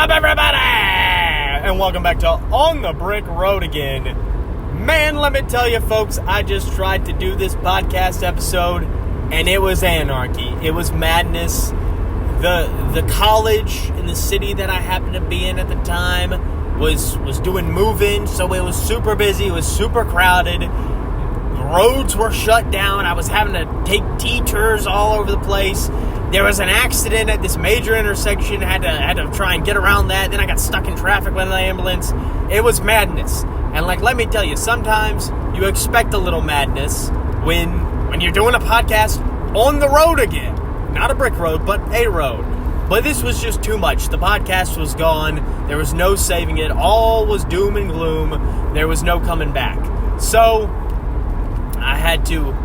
up, everybody? And welcome back to On the Brick Road again. Man, let me tell you, folks, I just tried to do this podcast episode, and it was anarchy. It was madness. The college in the city that I happened to be in at the time was doing move-in, so it was super busy. It was super crowded. The roads were shut down. I was having to take detours all over the place. There was an accident at this major intersection. I had to try and get around that. Then I got stuck in traffic with an ambulance. It was madness. And let me tell you, sometimes you expect a little madness when you're doing a podcast on the road again. Not a brick road, but a road. But this was just too much. The podcast was gone. There was no saving it. All was doom and gloom. There was no coming back. So I had to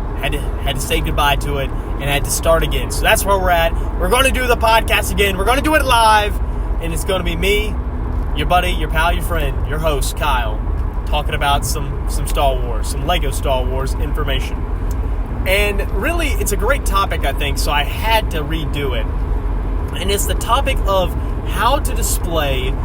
say goodbye to it and had to start again. So that's where we're at. We're going to do the podcast again. We're going to do it live. And it's going to be me, your buddy, your pal, your friend, your host, Kyle, talking about some Star Wars, some Lego Star Wars information. And really, it's a great topic, I think, so I had to redo it. And it's the topic of how to display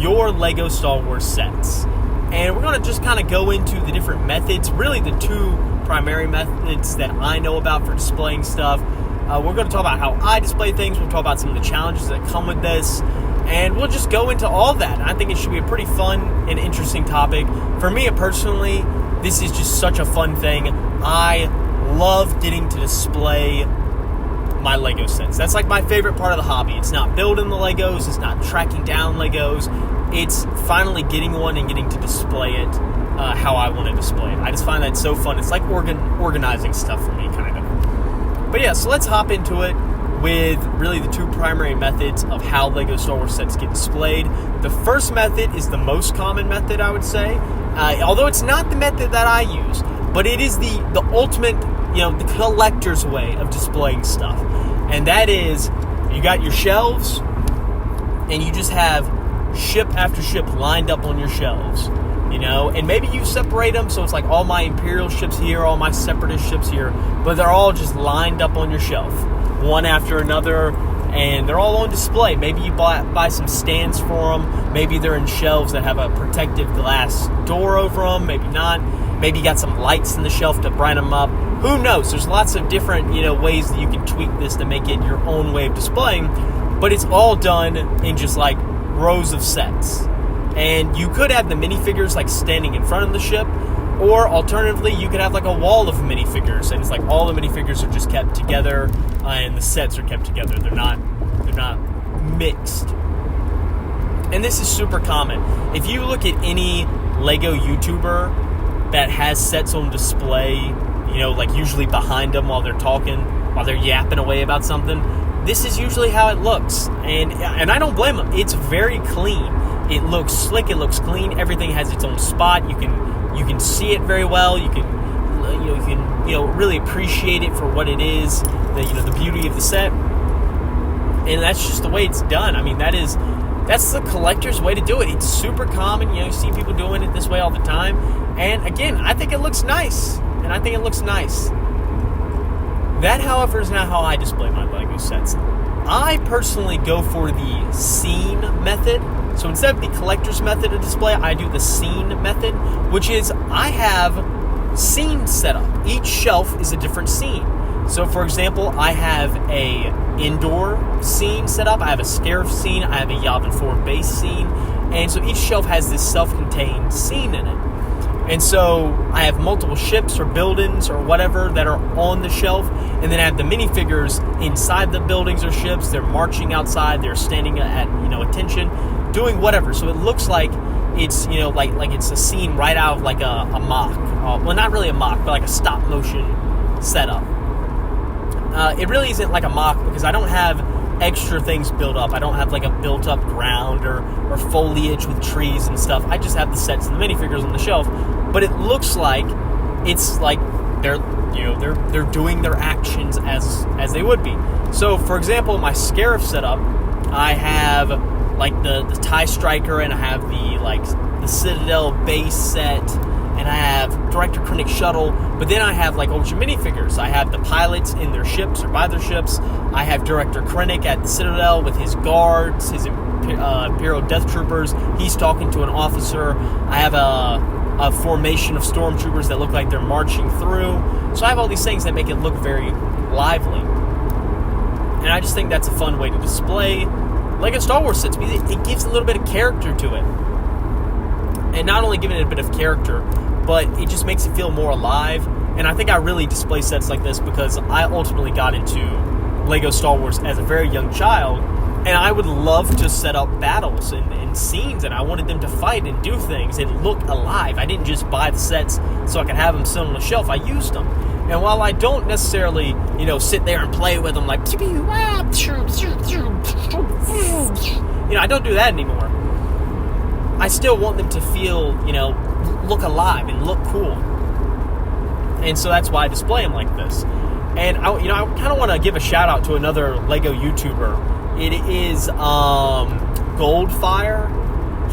your Lego Star Wars sets. And we're going to just kind of go into the different methods, really the two primary methods that I know about for displaying stuff. We're going to talk about how I display things. We'll talk about some of the challenges that come with this. And we'll just go into all that. I think it should be a pretty fun and interesting topic. For me personally, this is just such a fun thing. I love getting to display my Lego sets. That's like my favorite part of the hobby. It's not building the Legos. It's not tracking down Legos. It's finally getting one and getting to display it how I want to display it. I just find that so fun. It's like organizing stuff for me, kind of. But yeah, so let's hop into it with really the two primary methods of how Lego Star Wars sets get displayed. The first method is the most common method, I would say. Although it's not the method that I use, but it is the ultimate, the collector's way of displaying stuff. And that is, you got your shelves, and you just have ship after ship lined up on your shelves. And maybe you separate them, so it's like all my Imperial ships here, all my Separatist ships here, but they're all just lined up on your shelf, one after another, and they're all on display. Maybe you buy some stands for them. Maybe they're in shelves that have a protective glass door over them. Maybe not. Maybe you got some lights in the shelf to brighten them up. Who knows? There's lots of different, ways that you can tweak this to make it your own way of displaying, but it's all done in just like rows of sets. And you could have the minifigures like standing in front of the ship, or alternatively, you could have like a wall of minifigures, and it's like all the minifigures are just kept together, and the sets are kept together. They're not mixed. And this is super common. If you look at any Lego YouTuber that has sets on display, usually behind them while they're talking, while they're yapping away about something, this is usually how it looks. And I don't blame them. It's very clean. It looks slick. It looks clean. Everything has its own spot. You can see it very well. You can really appreciate it for what it is. The beauty of the set. And that's just the way it's done. I mean, that's the collector's way to do it. It's super common. You see people doing it this way all the time. And again, I think it looks nice. That, however, is not how I display my Lego sets. I personally go for the scene method. So instead of the collector's method of display, I do the scene method, which is I have scenes set up. Each shelf is a different scene. So, for example, I have a indoor scene set up. I have a Scarif scene. I have a Yavin 4 base scene. And so each shelf has this self-contained scene in it. And so I have multiple ships or buildings or whatever that are on the shelf. And then I have the minifigures inside the buildings or ships. They're marching outside. They're standing at, attention, doing whatever. So it looks like it's, like it's a scene right out of like a mock. Well, not really a mock, but like a stop motion setup. It really isn't like a mock because I don't have extra things built up. I don't have like a built up ground or foliage with trees and stuff. I just have the sets and the minifigures on the shelf. But it looks like it's like they're doing their actions as they would be. So for example, my Scarif setup, I have like the TIE Striker, and I have the Citadel base set, and I have Director Krennic Shuttle, but then I have like Ultra minifigures. I have the pilots in their ships or by their ships. I have Director Krennic at the Citadel with his guards, his Imperial Death Troopers. He's talking to an officer. I have a formation of stormtroopers that look like they're marching through. So I have all these things that make it look very lively. And I just think that's a fun way to display LEGO Star Wars sets. It gives a little bit of character to it. And not only giving it a bit of character, but it just makes it feel more alive. And I think I really display sets like this because I ultimately got into LEGO Star Wars as a very young child. And I would love to set up battles and scenes, and I wanted them to fight and do things and look alive. I didn't just buy the sets so I could have them sit on the shelf. I used them. And while I don't necessarily, sit there and play with them like, I don't do that anymore. I still want them to feel, look alive and look cool. And so that's why I display them like this. And I kind of want to give a shout out to another LEGO YouTuber. It is Goldfire.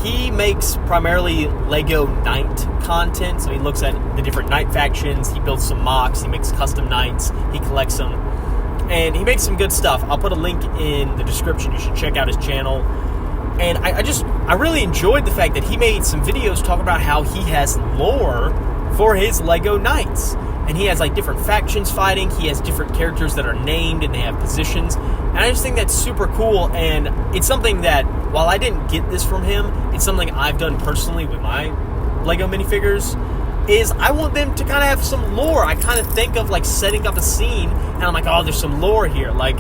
He makes primarily LEGO Knight content, so he looks at the different Knight factions, he builds some mocks, he makes custom Knights, he collects them, and he makes some good stuff. I'll put a link in the description. You should check out his channel. And I really enjoyed the fact that he made some videos talking about how he has lore for his LEGO Knights. And he has like different factions fighting, he has different characters that are named and they have positions. And I just think that's super cool, and it's something that, while I didn't get this from him, it's something I've done personally with my LEGO minifigures, is I want them to kind of have some lore. I kind of think of like setting up a scene, and I'm like, oh, there's some lore here. Like,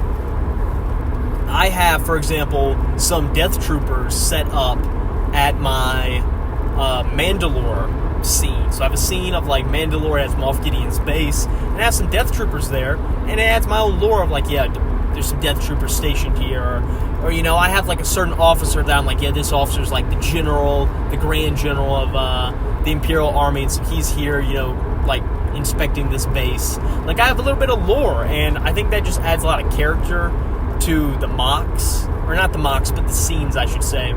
I have, for example, some Death Troopers set up at my Mandalore scene. So I have a scene of like Mandalore as Moff Gideon's base, and I have some Death Troopers there, and it adds my own lore of like, yeah, there's some Death Troopers stationed here, or I have like a certain officer that I'm like, yeah, this officer's like the general, the Grand General of the Imperial Army, and so he's here, like inspecting this base. Like, I have a little bit of lore, and I think that just adds a lot of character to the mocks, or not the mocks, but the scenes, I should say.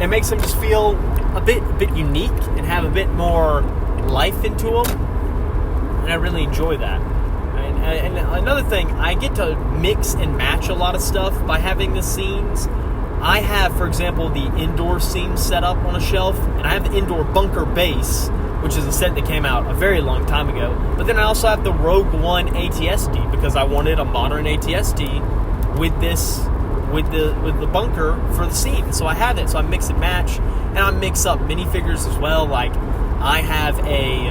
It makes them just feel a bit unique and have a bit more life into them, and I really enjoy that. And another thing, I get to mix and match a lot of stuff by having the scenes. I have, for example, the indoor scene set up on a shelf, and I have the indoor bunker base, which is a set that came out a very long time ago. But then I also have the Rogue One ATSD, because I wanted a modern ATSD with the bunker for the scene. So I have it, so I mix and match, and I mix up minifigures as well. Like, I have a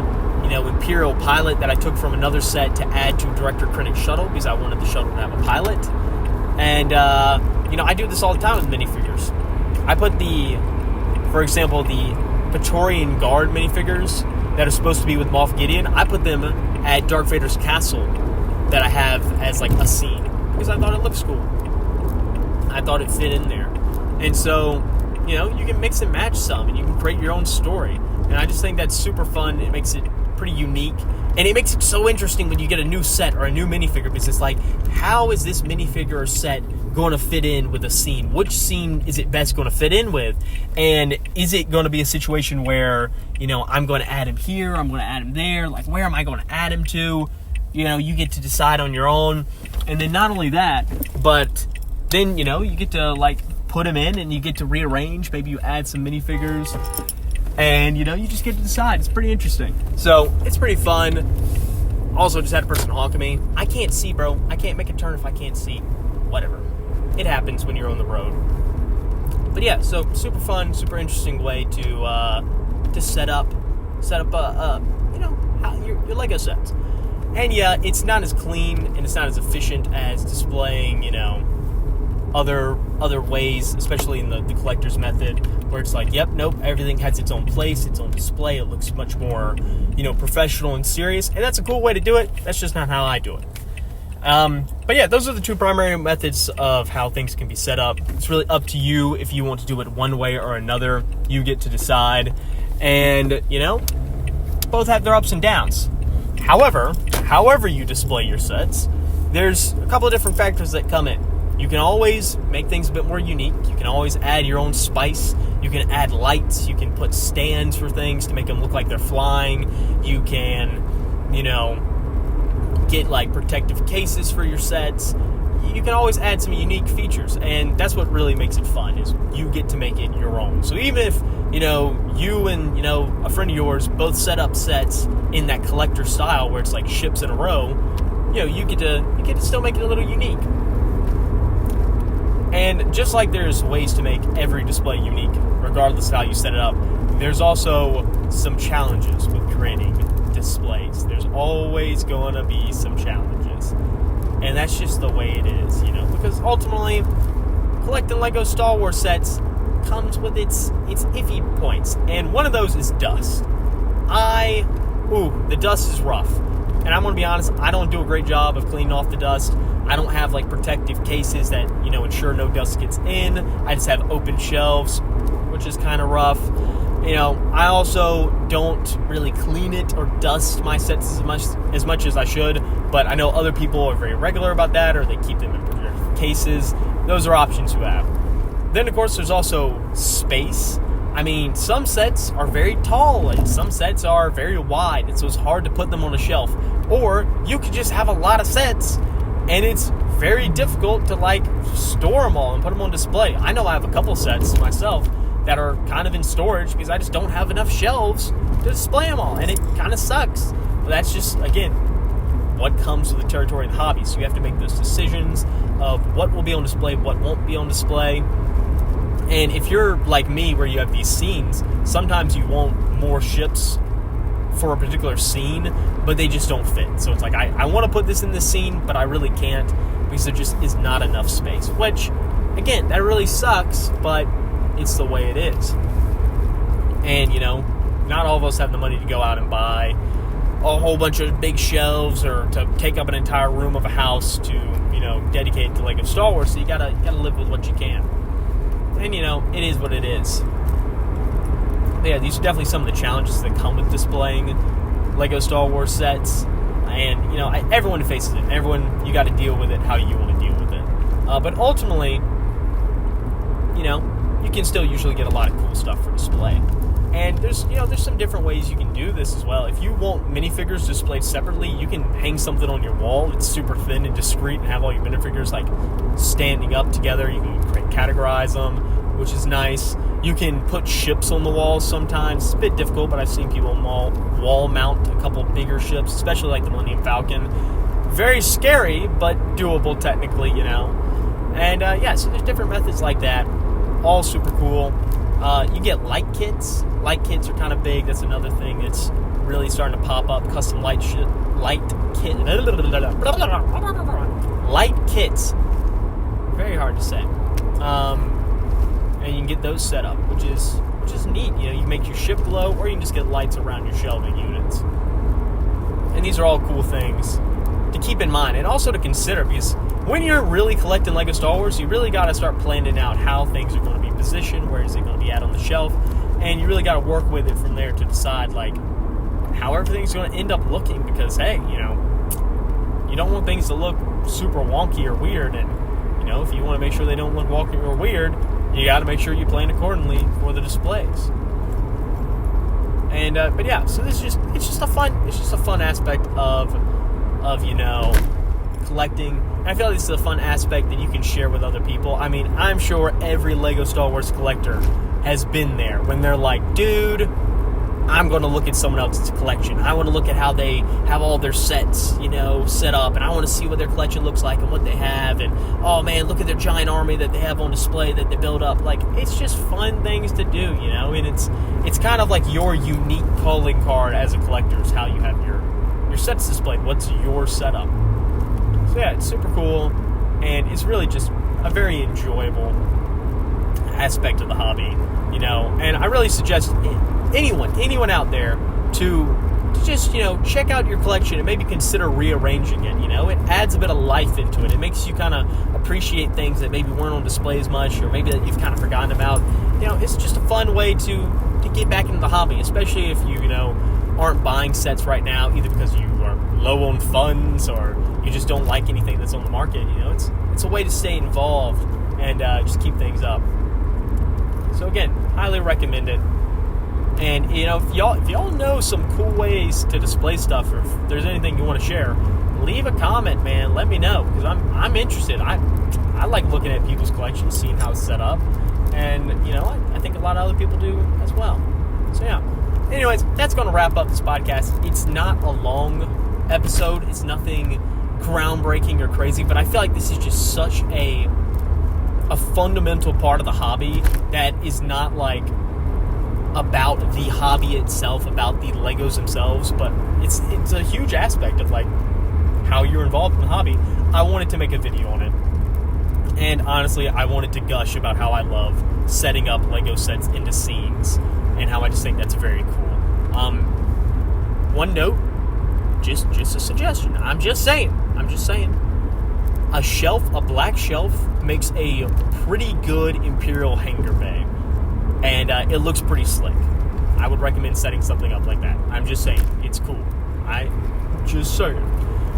Imperial pilot that I took from another set to add to Director Krennic Shuttle, because I wanted the shuttle to have a pilot. And I do this all the time with minifigures. I put for example, the Praetorian Guard minifigures that are supposed to be with Moff Gideon, I put them at Darth Vader's castle that I have as like a scene, because I thought it looks cool. I thought it fit in there. And so, you can mix and match some, and you can create your own story. And I just think that's super fun. It makes it pretty unique. And it makes it so interesting when you get a new set or a new minifigure, because it's like, how is this minifigure or set going to fit in with a scene? Which scene is it best going to fit in with? And is it going to be a situation where, I'm going to add him here, I'm going to add him there, like, where am I going to add him to? You get to decide on your own. And then not only that, but then, you get to, like, put him in, and you get to rearrange. Maybe you add some minifigures, and, you just get to decide. It's pretty interesting. So, it's pretty fun. Also, just had a person honk at me. I can't see, bro. I can't make a turn if I can't see. Whatever. It happens when you're on the road. But yeah, so super fun, super interesting way to set up your LEGO sets. And yeah, it's not as clean and it's not as efficient as displaying, other ways, especially in the collector's method, where it's like, yep, nope, everything has its own place, its own display. It looks much more, professional and serious, and that's a cool way to do it. That's just not how I do it. But yeah, those are the two primary methods of how things can be set up. It's really up to you if you want to do it one way or another. You get to decide, and both have their ups and downs. However you display your sets, there's a couple of different factors that come in. You can always make things a bit more unique. You can always add your own spice. You can add lights. You can put stands for things to make them look like they're flying. You can, get like protective cases for your sets. You can always add some unique features, and that's what really makes it fun, is you get to make it your own. So even if, you and, a friend of yours both set up sets in that collector style where it's like ships in a row, you get to still make it a little unique. And just like there's ways to make every display unique, regardless of how you set it up, there's also some challenges with creating displays. There's always going to be some challenges. And that's just the way it is, because ultimately, collecting LEGO Star Wars sets comes with its iffy points. And one of those is dust. The dust is rough. And I'm going to be honest, I don't do a great job of cleaning off the dust. I don't have like protective cases that, ensure no dust gets in. I just have open shelves, which is kind of rough. I also don't really clean it or dust my sets as much as I should, but I know other people are very regular about that, or they keep them in protective cases. Those are options you have. Then, of course, there's also space. Some sets are very tall, and some sets are very wide, and so it's hard to put them on a shelf. Or you could just have a lot of sets, and it's very difficult to, store them all and put them on display. I know I have a couple sets myself that are kind of in storage because I just don't have enough shelves to display them all, and it kind of sucks. But that's just, again, what comes with the territory of the hobby. So you have to make those decisions of what will be on display, what won't be on display. And if you're like me, where you have these scenes, sometimes you want more ships for a particular scene, but they just don't fit. So it's like, I want to put this in this scene, but I really can't because there just is not enough space. Which, again, that really sucks, but it's the way it is. And, not all of us have the money to go out and buy a whole bunch of big shelves or to take up an entire room of a house to, dedicate to LEGO Star Wars. So you gotta live with what you can. And, it is what it is. But yeah, these are definitely some of the challenges that come with displaying LEGO Star Wars sets. And, everyone faces it. Everyone, you got to deal with it how you want to deal with it. But ultimately, you can still usually get a lot of cool stuff for display. And there's some different ways you can do this as well. If you want minifigures displayed separately, you can hang something on your wall. It's super thin and discreet and have all your minifigures standing up together. You can categorize them, which is nice. You can put ships on the walls sometimes. It's a bit difficult, but I've seen people wall mount a couple bigger ships, especially like the Millennium Falcon. Very scary, but doable technically, And so there's different methods like that. All super cool. You get light kits. Light kits are kind of big. That's another thing that's really starting to pop up. Custom light kits. Very hard to say. And you can get those set up, which is neat. You can make your ship glow, or you can just get lights around your shelving units. And these are all cool things to keep in mind, and also to consider, because when you're really collecting LEGO Star Wars, you really got to start planning out how things are going to be positioned, where is it going to be at on the shelf, and you really got to work with it from there to decide, how everything's going to end up looking, because, hey, you don't want things to look super wonky or weird, and, if you want to make sure they don't look wonky or weird, you got to make sure you plan accordingly for the displays. And, but yeah, so it's just a fun aspect of collecting. And I feel like this is a fun aspect that you can share with other people. I'm sure every LEGO Star Wars collector has been there when they're like, dude, I'm going to look at someone else's collection. I want to look at how they have all their sets, set up, and I want to see what their collection looks like and what they have, and, oh man, look at their giant army that they have on display that they build up. It's just fun things to do, and it's kind of like your unique calling card as a collector is how you have your sets displayed. What's your setup? So yeah, it's super cool, and it's really just a very enjoyable aspect of the hobby, and I really suggest anyone out there to just, check out your collection and maybe consider rearranging it. It adds a bit of life into it. It makes you kind of appreciate things that maybe weren't on display as much, or maybe that you've kind of forgotten about. It's just a fun way to get back into the hobby, especially if you, aren't buying sets right now, either because you are low on funds or you just don't like anything that's on the market, it's a way to stay involved and just keep things up. So again, highly recommend it. And if y'all know some cool ways to display stuff, or if there's anything you want to share, leave a comment, man. Let me know, because I'm interested. I like looking at people's collections, seeing how it's set up, and I think a lot of other people do as well. So yeah. Anyways, that's going to wrap up this podcast. It's not a long episode. It's nothing groundbreaking or crazy, but I feel like this is just such a fundamental part of the hobby that is not like about the hobby itself, about the Legos themselves, but it's a huge aspect of like how you're involved in the hobby. I wanted to make a video on it, and honestly, I wanted to gush about how I love setting up Lego sets into scenes and how I just think that's very cool. One note, just a suggestion. I'm just saying. A black shelf makes a pretty good Imperial hanger bay, and it looks pretty slick. I would recommend setting something up like that. I'm just saying, it's cool.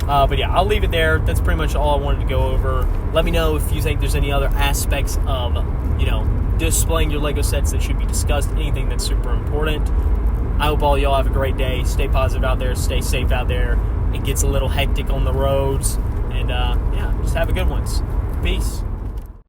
But yeah, I'll leave it there. That's pretty much all I wanted to go over. Let me know if you think there's any other aspects of, displaying your Lego sets that should be discussed, anything that's super important. I hope all y'all have a great day. Stay positive out there. Stay safe out there. It gets a little hectic on the roads. And, just have a good one. Peace.